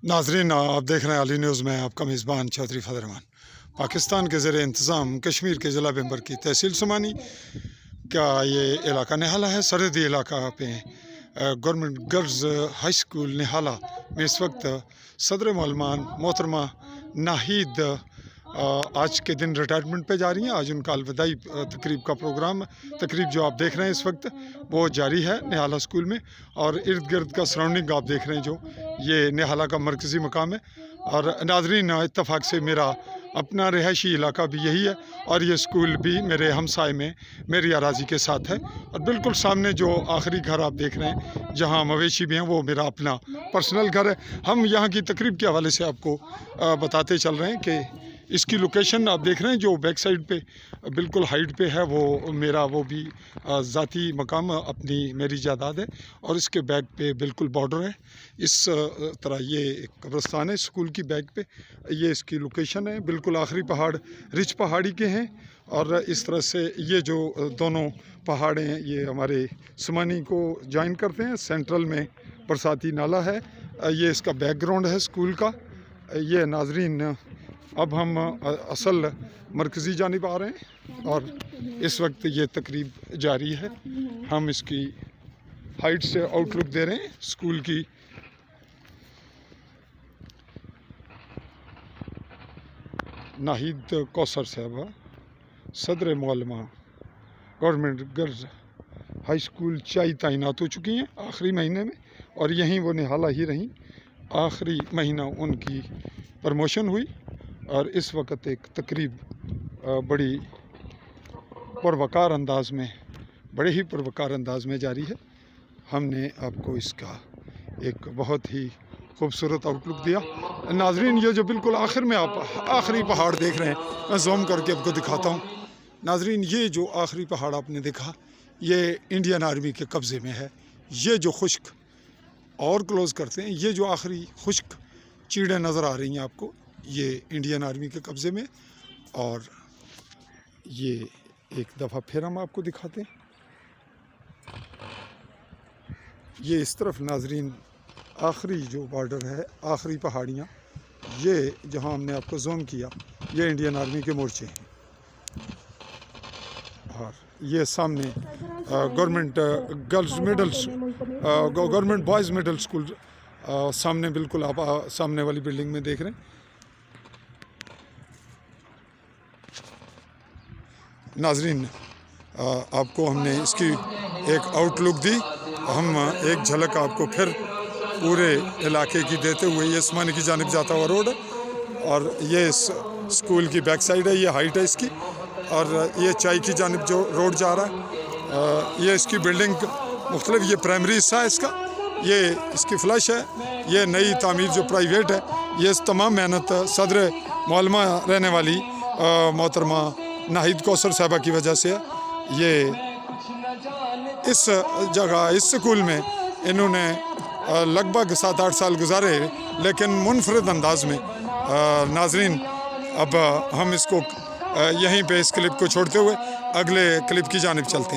नाजरीन, आप देख रहे हैं अली न्यूज़ में आपका मेज़बान चौधरी फजल रहमान। पाकिस्तान के ज़ेर इंतज़ाम कश्मीर के ज़िला बेंबर की तहसील सुमानी का ये इलाका निहाला है। सरहदी इलाका पे गवर्नमेंट गर्ल्स हाई स्कूल निहाला में इस वक्त सदर मौलमान मोहतरमा नाहिद आज के दिन रिटायरमेंट पे जा रही हैं। आज उनका अलविदाई तकरीब का प्रोग्राम तकरीब जो आप देख रहे हैं इस वक्त वो जारी है निहाला स्कूल में। और इर्द गिर्द का सराउंडिंग आप देख रहे हैं जो ये निहाला का मरकज़ी मकाम है। और नाजरीन, इत्तफ़ाक़ से मेरा अपना रिहायशी इलाका भी यही है और ये स्कूल भी मेरे हमसाए में मेरी अराज़ी के साथ है। और बिल्कुल सामने जो आखिरी घर आप देख रहे हैं जहाँ मवेशी भी हैं वो मेरा अपना पर्सनल घर है। हम यहाँ की तकरीब के हवाले से आपको बताते चल रहे हैं कि इसकी लोकेशन आप देख रहे हैं जो बैक साइड पे बिल्कुल हाइट पे है वो मेरा वो भी ज़ाती मकाम अपनी मेरी जायदाद है। और इसके बैक पे बिल्कुल बॉर्डर है। इस तरह ये कब्रिस्तान है स्कूल की बैक पे। ये इसकी लोकेशन है। बिल्कुल आखिरी पहाड़ रिच पहाड़ी के हैं। और इस तरह से ये जो दोनों पहाड़ हैं ये हमारे सुमानी को ज्वाइन करते हैं। सेंट्रल में बरसाती नाला है। ये इसका बैकग्राउंड है स्कूल का। ये नाजरीन, अब हम असल मरकज़ी जानिब आ रहे हैं और इस वक्त ये तकरीब जारी है। हम इसकी हाइट से आउटलुक दे रहे हैं स्कूल की। नाहिद कौसर साहबा सदर मौलमा गवर्नमेंट गर्ल्स हाई स्कूल चाई तैनात हो चुकी हैं आखिरी महीने में और यहीं वो निहाला ही रहीं। आखिरी महीना उनकी प्रमोशन हुई और इस वक्त एक तकरीब बड़ी पुरवकार अंदाज में बड़े ही पुरवकार अंदाज में जारी है। हमने आपको इसका एक बहुत ही खूबसूरत आउटलुक दिया। नाजरीन, ये जो बिल्कुल आखिर में आप आखिरी पहाड़ देख रहे हैं, मैं जूम करके आपको दिखाता हूँ। नाजरीन, ये जो आखिरी पहाड़ आपने देखा ये इंडियन आर्मी के कब्ज़े में है। ये जो खुश्क और क्लोज़ करते हैं, ये जो आखिरी खुश्क चीड़ें नज़र आ रही हैं आपको, ये इंडियन आर्मी के कब्ज़े में। और ये एक दफ़ा फिर हम आपको दिखाते हैं। ये इस तरफ नाजरीन आखिरी जो बॉर्डर है, आखिरी पहाड़ियाँ, ये जहाँ हमने आपको जूम किया ये इंडियन आर्मी के मोर्चे हैं। और ये सामने government girls middle government boys middle school सामने बिल्कुल आप सामने वाली बिल्डिंग में देख रहे हैं। नाजरीन, आपको हमने इसकी एक आउटलुक दी। हम एक झलक आपको फिर पूरे इलाके की देते हुए, ये सुमानी की जानिब जाता हुआ रोड है और ये इस स्कूल की बैक साइड है। ये हाइट है इसकी और ये चाय की जानिब जो रोड जा रहा है ये इसकी बिल्डिंग मुख्तलिफ, ये प्राइमरी हिस्सा है इसका, ये इसकी फ्लश है। ये नई तामीर जो प्राइवेट है, ये इस तमाम मेहनत सदर मौलमा रहने वाली मोहतरमा नाहिद कौसर साहबा की वजह से ये इस जगह इस स्कूल में इन्होंने लगभग 7-8 साल गुजारे, लेकिन मुनफरद अंदाज में। नाजरीन, अब हम इसको यहीं पे इस क्लिप को छोड़ते हुए अगले क्लिप की जानिब चलते हैं।